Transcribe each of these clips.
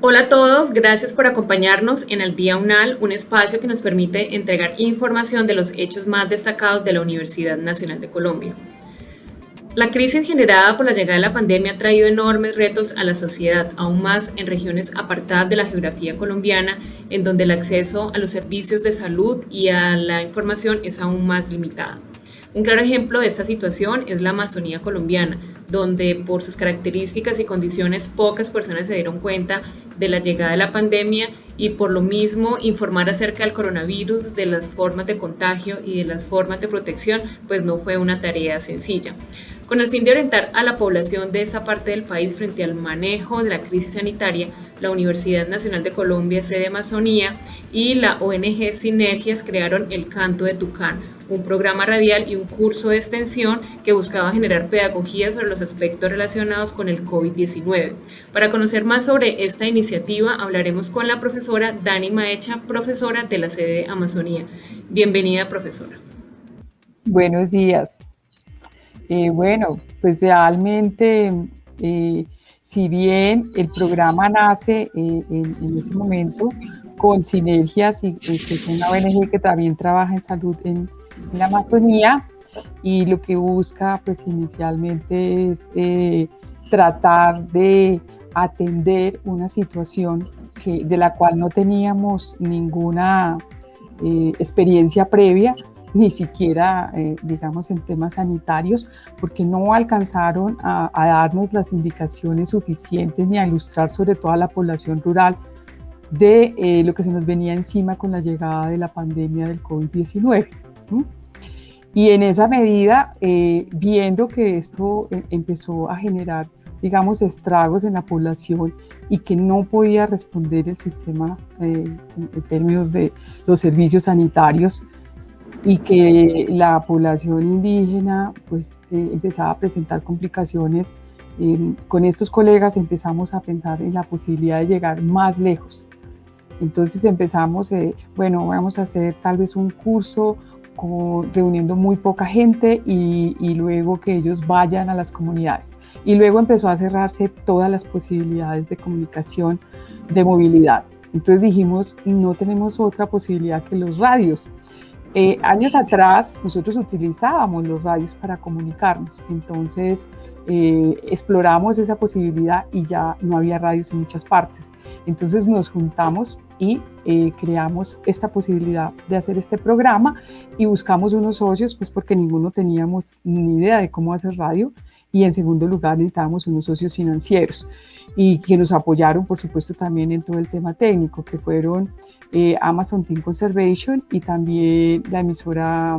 Hola a todos, gracias por acompañarnos en el Día UNAL, un espacio que nos permite entregar información de los hechos más destacados de la Universidad Nacional de Colombia. La crisis generada por la llegada de la pandemia ha traído enormes retos a la sociedad, aún más en regiones apartadas de la geografía colombiana, en donde el acceso a los servicios de salud y a la información es aún más limitada. Un claro ejemplo de esta situación es la Amazonía colombiana, donde por sus características y condiciones pocas personas se dieron cuenta de la llegada de la pandemia y por lo mismo informar acerca del coronavirus, de las formas de contagio y de las formas de protección, pues no fue una tarea sencilla. Con el fin de orientar a la población de esta parte del país frente al manejo de la crisis sanitaria, la Universidad Nacional de Colombia, sede Amazonía, y la ONG Sinergias crearon El Canto de Tucán, un programa radial y un curso de extensión que buscaba generar pedagogía sobre los aspectos relacionados con el COVID-19. Para conocer más sobre esta iniciativa, hablaremos con la profesora Dani Maecha, profesora de la sede Amazonía. Bienvenida, profesora. Buenos días. Pues realmente, eh, si bien el programa nace en ese momento con Sinergias, que es una ONG que también trabaja en salud en la Amazonía, y lo que busca pues inicialmente es tratar de atender una situación de la cual no teníamos ninguna experiencia previa, ni siquiera, digamos, en temas sanitarios, porque no alcanzaron a darnos las indicaciones suficientes ni a ilustrar sobre todo a la población rural de lo que se nos venía encima con la llegada de la pandemia del COVID-19. Y en esa medida, viendo que esto empezó a generar, digamos, estragos en la población y que no podía responder el sistema en términos de los servicios sanitarios, y que la población indígena pues empezaba a presentar complicaciones. Con estos colegas empezamos a pensar en la posibilidad de llegar más lejos. Entonces empezamos, vamos a hacer tal vez un curso reuniendo muy poca gente y luego que ellos vayan a las comunidades. Y luego empezó a cerrarse todas las posibilidades de comunicación, de movilidad. Entonces dijimos, no tenemos otra posibilidad que los radios. Años atrás nosotros utilizábamos los radios para comunicarnos, entonces exploramos esa posibilidad y ya no había radios en muchas partes. Entonces nos juntamos y creamos esta posibilidad de hacer este programa y buscamos unos socios, pues porque ninguno teníamos ni idea de cómo hacer radio, y en segundo lugar necesitábamos unos socios financieros y que nos apoyaron, por supuesto, también en todo el tema técnico, que fueron Amazon Team Conservation y también la emisora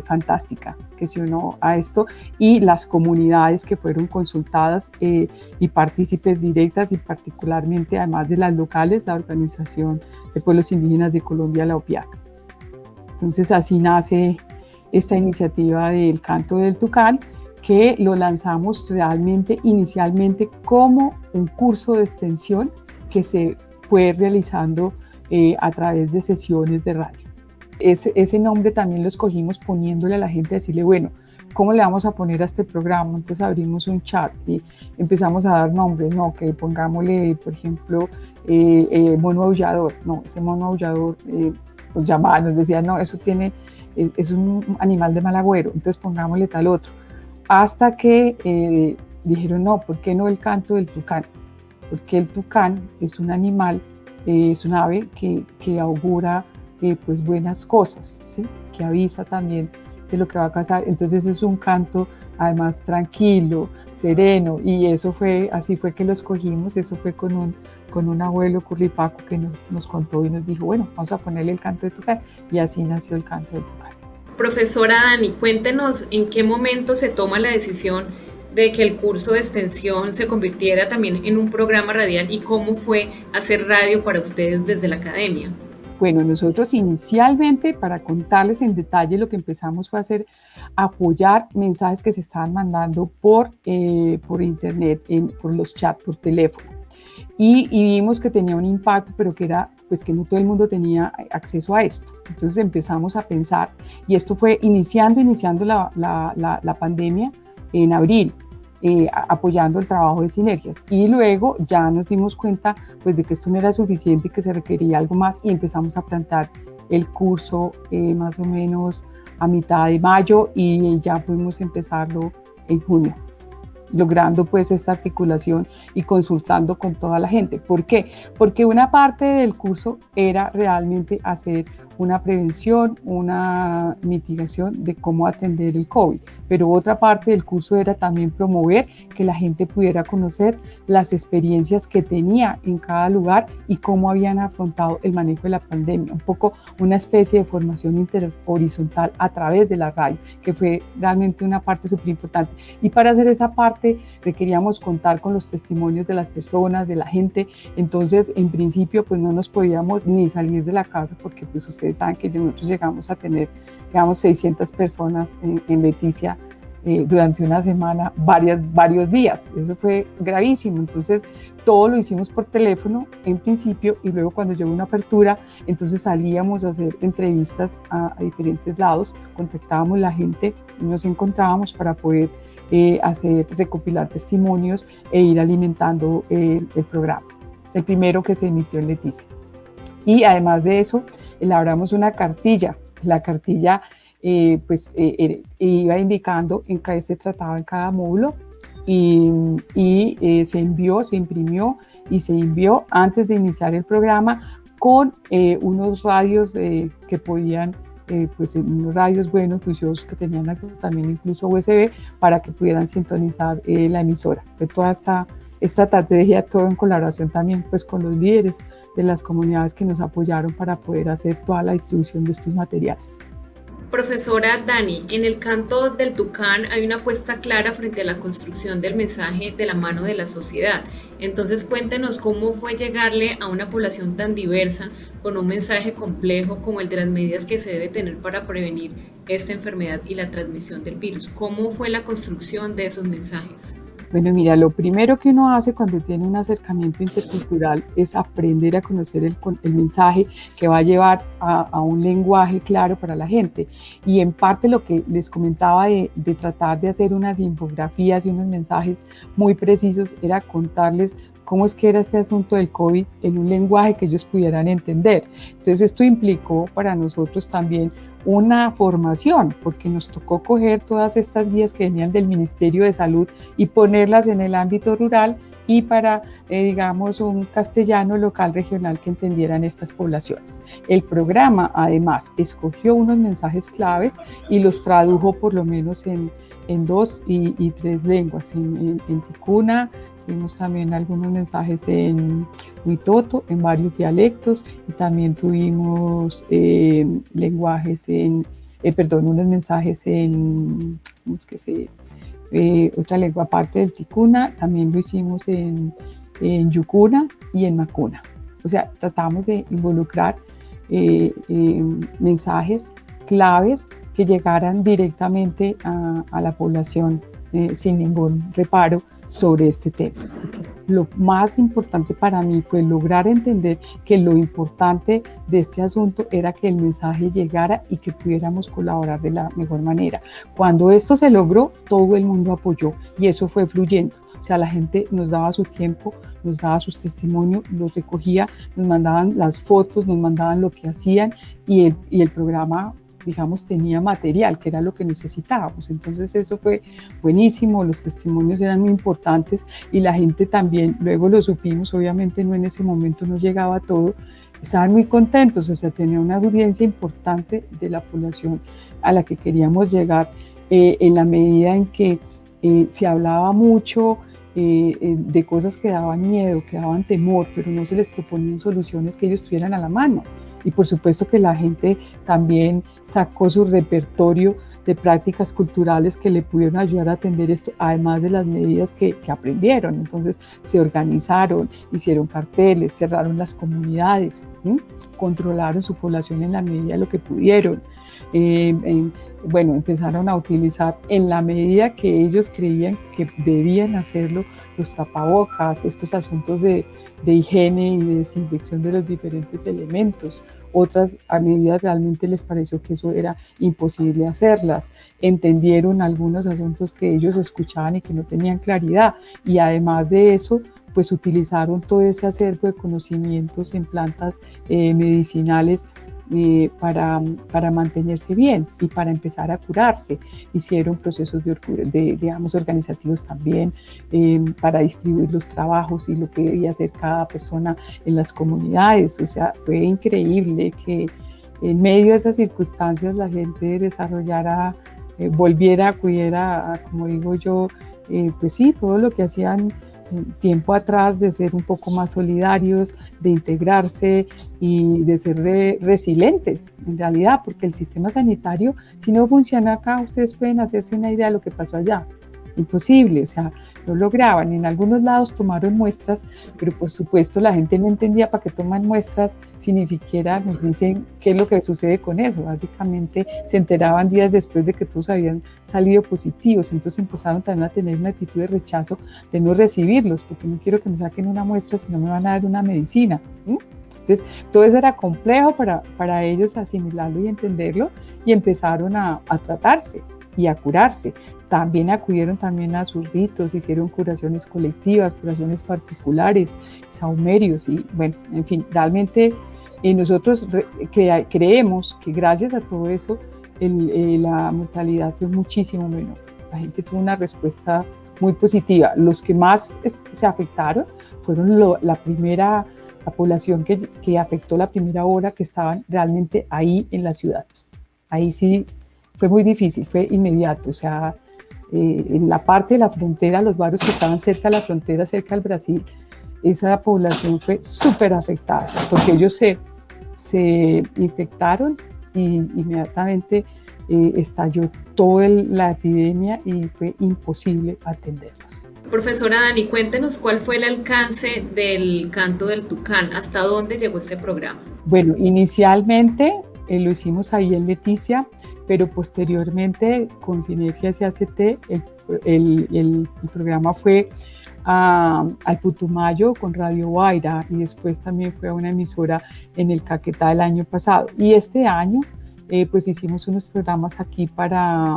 Fantástica, que se unió a esto, y las comunidades que fueron consultadas y partícipes directas, y particularmente, además de las locales, la Organización de Pueblos Indígenas de Colombia, la OPIAC. Entonces así nace esta iniciativa del Canto del Tucán, que lo lanzamos realmente inicialmente como un curso de extensión que se fue realizando a través de sesiones de radio. Ese nombre también lo escogimos poniéndole a la gente, decirle, bueno, ¿cómo le vamos a poner a este programa? Entonces abrimos un chat y empezamos a dar nombres, no, que pongámosle, por ejemplo, mono aullador, no, ese mono aullador nos llamaba, nos decía, no, eso es un animal de mal agüero, entonces pongámosle tal otro. Hasta que dijeron, no, ¿por qué no el canto del tucán? Porque el tucán es un animal, es un ave que augura pues buenas cosas, ¿sí? Que avisa también de lo que va a pasar. Entonces es un canto además tranquilo, sereno, y así fue que lo escogimos. Eso fue con un abuelo curripaco que nos contó y nos dijo, bueno, vamos a ponerle el canto de tucán, y así nació el canto del tucán. Profesora Dani, cuéntenos en qué momento se toma la decisión de que el curso de extensión se convirtiera también en un programa radial y cómo fue hacer radio para ustedes desde la academia. Bueno, nosotros inicialmente, para contarles en detalle, lo que empezamos fue a hacer, apoyar mensajes que se estaban mandando por internet, por los chats, por teléfono. Y vimos que tenía un impacto, pero que era pues que no todo el mundo tenía acceso a esto. Entonces empezamos a pensar, y esto fue iniciando la pandemia en abril. apoyando el trabajo de sinergias. Y luego ya nos dimos cuenta pues, de que esto no era suficiente y que se requería algo más y empezamos a plantar el curso más o menos a mitad de mayo y ya pudimos empezarlo en junio, logrando pues esta articulación y consultando con toda la gente. ¿Por qué? Porque una parte del curso era realmente hacer una prevención, una mitigación de cómo atender el COVID, pero otra parte del curso era también promover que la gente pudiera conocer las experiencias que tenía en cada lugar y cómo habían afrontado el manejo de la pandemia, un poco una especie de formación horizontal a través de la radio, que fue realmente una parte súper importante. Y para hacer esa parte requeríamos contar con los testimonios de las personas, de la gente. Entonces, en principio, pues no nos podíamos ni salir de la casa porque pues ustedes saben que nosotros llegamos a tener, digamos, 600 personas en Leticia durante una semana, varios días. Eso fue gravísimo. Entonces, todo lo hicimos por teléfono en principio y luego cuando llegó una apertura, entonces salíamos a hacer entrevistas a diferentes lados, contactábamos a la gente y nos encontrábamos para poder recopilar testimonios e ir alimentando el programa, el primero que se emitió en Leticia. Y además de eso, elaboramos una cartilla. La cartilla iba indicando en qué se trataba en cada módulo y se imprimió y se envió antes de iniciar el programa con unos radios que podían pues unos radios buenos, juiciosos, que tenían acceso también incluso a USB para que pudieran sintonizar la emisora. De toda esta estrategia, todo en colaboración también pues con los líderes de las comunidades que nos apoyaron para poder hacer toda la distribución de estos materiales. Profesora Dani, en el canto del Tucán hay una apuesta clara frente a la construcción del mensaje de la mano de la sociedad. Entonces cuéntenos cómo fue llegarle a una población tan diversa con un mensaje complejo como el de las medidas que se debe tener para prevenir esta enfermedad y la transmisión del virus. ¿Cómo fue la construcción de esos mensajes? Bueno, mira, lo primero que uno hace cuando tiene un acercamiento intercultural es aprender a conocer el mensaje que va a llevar a un lenguaje claro para la gente. Y en parte lo que les comentaba de tratar de hacer unas infografías y unos mensajes muy precisos era contarles cómo es que era este asunto del COVID en un lenguaje que ellos pudieran entender. Entonces esto implicó para nosotros también una formación, porque nos tocó coger todas estas guías que venían del Ministerio de Salud y ponerlas en el ámbito rural y para, digamos, un castellano local regional que entendieran estas poblaciones. El programa, además, escogió unos mensajes claves y los tradujo por lo menos en 2 y 3 lenguas, en ticuna. Tuvimos también algunos mensajes en huitoto, en varios dialectos, y también tuvimos unos mensajes en, otra lengua aparte del ticuna, también lo hicimos en yucuna y en macuna. O sea, tratamos de involucrar mensajes claves que llegaran directamente a la población sin ningún reparo sobre este tema. Lo más importante para mí fue lograr entender que lo importante de este asunto era que el mensaje llegara y que pudiéramos colaborar de la mejor manera. Cuando esto se logró, todo el mundo apoyó y eso fue fluyendo. O sea, la gente nos daba su tiempo, nos daba sus testimonios, los recogía, nos mandaban las fotos, nos mandaban lo que hacían y el programa, digamos, tenía material, que era lo que necesitábamos. Entonces eso fue buenísimo, los testimonios eran muy importantes y la gente también, luego lo supimos, obviamente no en ese momento no llegaba todo, estaban muy contentos, o sea, tenía una audiencia importante de la población a la que queríamos llegar en la medida en que se hablaba mucho de cosas que daban miedo, que daban temor, pero no se les proponían soluciones que ellos tuvieran a la mano. Y por supuesto que la gente también sacó su repertorio de prácticas culturales que le pudieron ayudar a atender esto, además de las medidas que aprendieron. Entonces se organizaron, hicieron carteles, cerraron las comunidades, controlaron su población en la medida de lo que pudieron. Empezaron a utilizar en la medida que ellos creían que debían hacerlo los tapabocas, estos asuntos de higiene y de desinfección de los diferentes elementos, otras a medidas realmente les pareció que eso era imposible hacerlas, entendieron algunos asuntos que ellos escuchaban y que no tenían claridad, y además de eso, pues utilizaron todo ese acervo de conocimientos en plantas medicinales para mantenerse bien y para empezar a curarse. Hicieron procesos digamos, organizativos también para distribuir los trabajos y lo que debía hacer cada persona en las comunidades. O sea, fue increíble que en medio de esas circunstancias la gente desarrollara, volviera, acudiera, como digo yo, pues sí, todo lo que hacían tiempo atrás, de ser un poco más solidarios, de integrarse y de ser resilientes en realidad, porque el sistema sanitario, si no funciona acá, ustedes pueden hacerse una idea de lo que pasó allá. Imposible, o sea, no lograban. En algunos lados tomaron muestras, pero por supuesto la gente no entendía para qué toman muestras si ni siquiera nos dicen qué es lo que sucede con eso. Básicamente se enteraban días después de que todos habían salido positivos, entonces empezaron también a tener una actitud de rechazo, de no recibirlos, porque no quiero que me saquen una muestra si no me van a dar una medicina. Entonces, todo eso era complejo para ellos asimilarlo y entenderlo, y empezaron a tratarse y a curarse. También acudieron también a sus ritos, hicieron curaciones colectivas, curaciones particulares, sahumerios, y bueno, en fin, realmente nosotros creemos que gracias a todo eso la mortalidad fue muchísimo menor. La gente tuvo una respuesta muy positiva. Los que más se afectaron fueron la población que afectó la primera hora, que estaban realmente ahí en la ciudad. Ahí sí fue muy difícil, fue inmediato, o sea, en la parte de la frontera, los barrios que estaban cerca de la frontera, cerca del Brasil, esa población fue súper afectada, porque ellos se infectaron y inmediatamente estalló toda la epidemia y fue imposible atenderlos. Profesora Dani, cuéntenos cuál fue el alcance del canto del tucán, ¿hasta dónde llegó este programa? Bueno, inicialmente lo hicimos ahí en Leticia, pero posteriormente con Sinergias y ACT el programa fue al Putumayo con Radio Guaira, y después también fue a una emisora en el Caquetá el año pasado. Y este año pues hicimos unos programas aquí para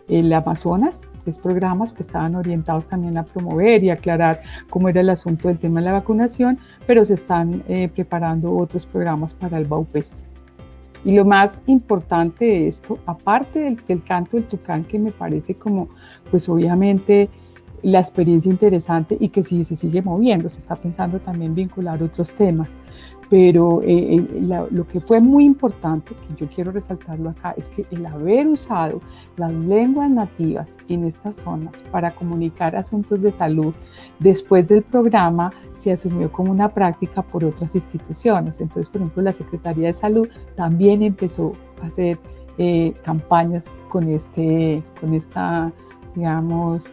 el Amazonas, 3 programas que estaban orientados también a promover y aclarar cómo era el asunto del tema de la vacunación, pero se están preparando otros programas para el Baupés. Y lo más importante de esto, aparte del canto del tucán, que me parece como, pues obviamente, la experiencia interesante y que sí se sigue moviendo, se está pensando también vincular otros temas, pero lo que fue muy importante, que yo quiero resaltarlo acá, es que el haber usado las lenguas nativas en estas zonas para comunicar asuntos de salud, después del programa se asumió como una práctica por otras instituciones. Entonces, por ejemplo, la Secretaría de Salud también empezó a hacer campañas con esta, digamos,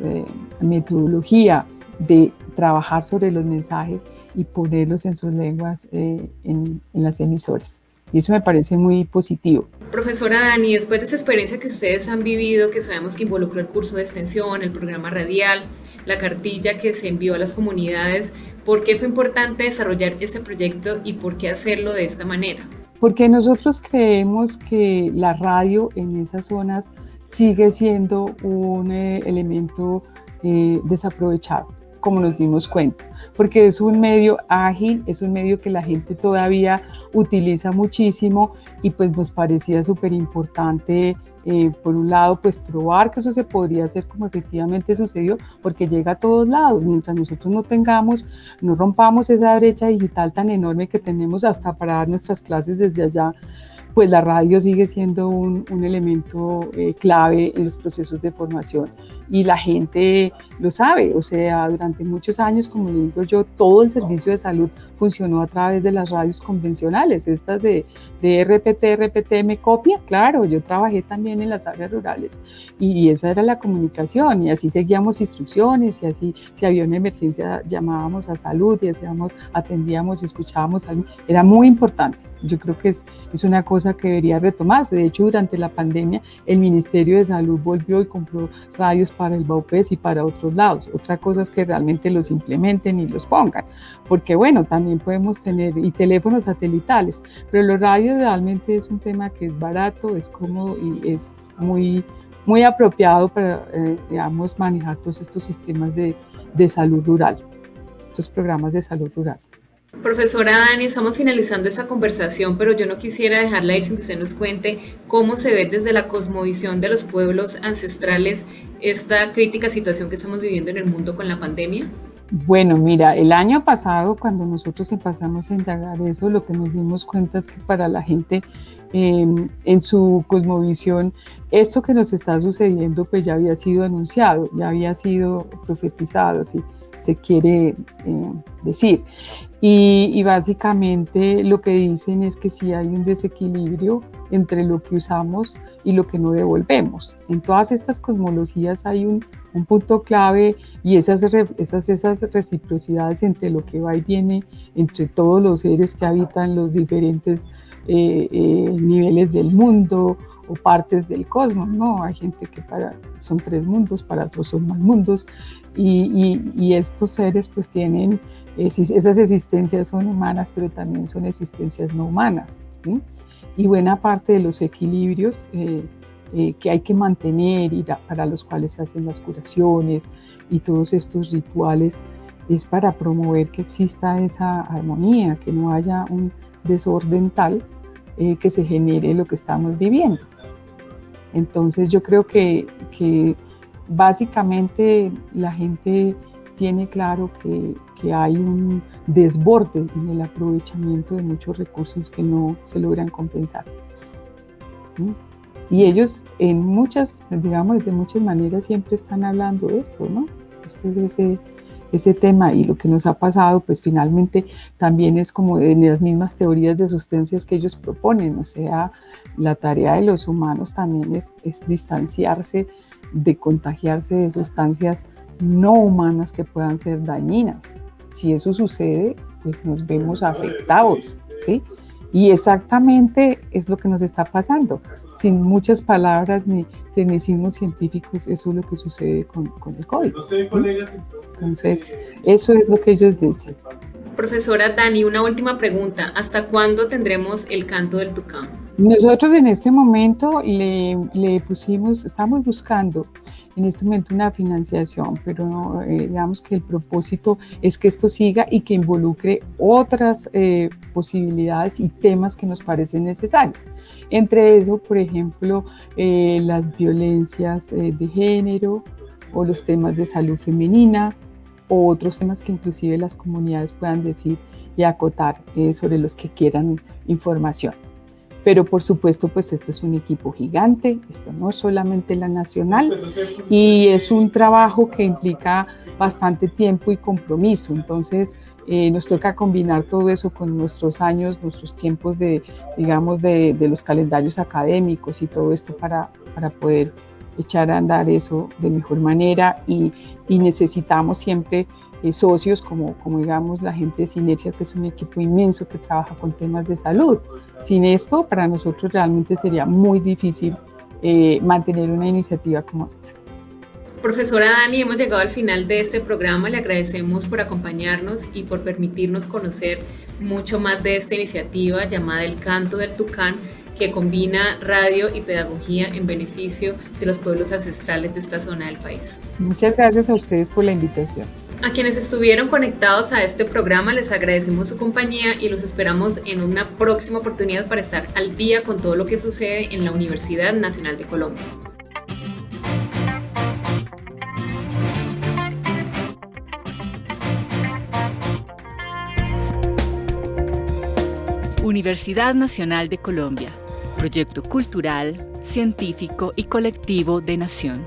metodología de trabajar sobre los mensajes y ponerlos en sus lenguas en las emisoras. Y eso me parece muy positivo. Profesora Dani, después de esa experiencia que ustedes han vivido, que sabemos que involucró el curso de extensión, el programa radial, la cartilla que se envió a las comunidades, ¿por qué fue importante desarrollar este proyecto y por qué hacerlo de esta manera? Porque nosotros creemos que la radio en esas zonas sigue siendo un elemento desaprovechado, como nos dimos cuenta, porque es un medio ágil, es un medio que la gente todavía utiliza muchísimo, y pues nos parecía súper importante, por un lado, pues probar que eso se podría hacer como efectivamente sucedió, porque llega a todos lados. Mientras nosotros no rompamos esa brecha digital tan enorme que tenemos hasta para dar nuestras clases desde allá, pues la radio sigue siendo un elemento clave en los procesos de formación, y la gente lo sabe. O sea, durante muchos años, como le digo yo, todo el servicio de salud funcionó a través de las radios convencionales, estas de RPT, me copia, claro, yo trabajé también en las áreas rurales, y esa era la comunicación, y así seguíamos instrucciones, y así, si había una emergencia, llamábamos a salud y atendíamos y escuchábamos algo. Era muy importante. Yo creo que es una cosa que debería retomarse. De hecho, durante la pandemia, el Ministerio de Salud volvió y compró radios para el Baupés y para otros lados. Otra cosa es que realmente los implementen y los pongan, porque bueno, también podemos tener y teléfonos satelitales, pero los radios realmente es un tema que es barato, es cómodo y es muy apropiado para, digamos, manejar todos estos sistemas de salud rural, estos programas de salud rural. Profesora Dani, estamos finalizando esta conversación, pero yo no quisiera dejarla ir sin que usted nos cuente cómo se ve desde la cosmovisión de los pueblos ancestrales esta crítica situación que estamos viviendo en el mundo con la pandemia. Bueno, mira, el año pasado cuando nosotros empezamos a indagar eso, lo que nos dimos cuenta es que para la gente en su cosmovisión, esto que nos está sucediendo pues ya había sido anunciado, ya había sido profetizado, si se quiere decir. Y básicamente lo que dicen es que sí hay un desequilibrio entre lo que usamos y lo que no devolvemos. En todas estas cosmologías hay un punto clave y esas reciprocidades entre lo que va y viene, entre todos los seres que habitan los diferentes niveles del mundo o partes del cosmos, ¿no? Hay gente que son 3 mundos, para otros son más mundos, y estos seres pues tienen, esas existencias son humanas, pero también son existencias no humanas, ¿sí? Y buena parte de los equilibrios que hay que mantener y para los cuales se hacen las curaciones y todos estos rituales es para promover que exista esa armonía, que no haya un desorden tal que se genere lo que estamos viviendo. Entonces yo creo que básicamente la gente tiene claro que hay un desborde en el aprovechamiento de muchos recursos que no se logran compensar. ¿Sí? Y ellos de muchas maneras siempre están hablando de esto, ¿no? Este es ese tema, y lo que nos ha pasado pues finalmente también es como en las mismas teorías de sustancias que ellos proponen, o sea, la tarea de los humanos también es distanciarse de contagiarse de sustancias no humanas que puedan ser dañinas. Si eso sucede, pues nos vemos afectados, ¿sí? Y exactamente es lo que nos está pasando. Sin muchas palabras ni tecnicismos científicos, eso es lo que sucede con el COVID. Entonces, eso es lo que ellos dicen. Profesora Dani, una última pregunta. ¿Hasta cuándo tendremos el canto del tucán? Nosotros en este momento estamos buscando en este momento una financiación, pero digamos que el propósito es que esto siga y que involucre otras posibilidades y temas que nos parecen necesarios. Entre eso, por ejemplo, las violencias de género o los temas de salud femenina o otros temas que inclusive las comunidades puedan decir y acotar sobre los que quieran información. Pero por supuesto, pues esto es un equipo gigante, esto no es solamente la nacional, y es un trabajo que implica bastante tiempo y compromiso. Entonces, nos toca combinar todo eso con nuestros años, nuestros tiempos de los calendarios académicos y todo esto para poder echar a andar eso de mejor manera, y necesitamos siempre socios como digamos la gente de Sinergia, que es un equipo inmenso que trabaja con temas de salud. Sin esto, para nosotros realmente sería muy difícil mantener una iniciativa como esta. Profesora Dani, hemos llegado al final de este programa. Le agradecemos por acompañarnos y por permitirnos conocer mucho más de esta iniciativa llamada El Canto del Tucán, que combina radio y pedagogía en beneficio de los pueblos ancestrales de esta zona del país. Muchas gracias a ustedes por la invitación. A quienes estuvieron conectados a este programa les agradecemos su compañía y los esperamos en una próxima oportunidad para estar al día con todo lo que sucede en la Universidad Nacional de Colombia. Universidad Nacional de Colombia, proyecto cultural, científico y colectivo de Nación.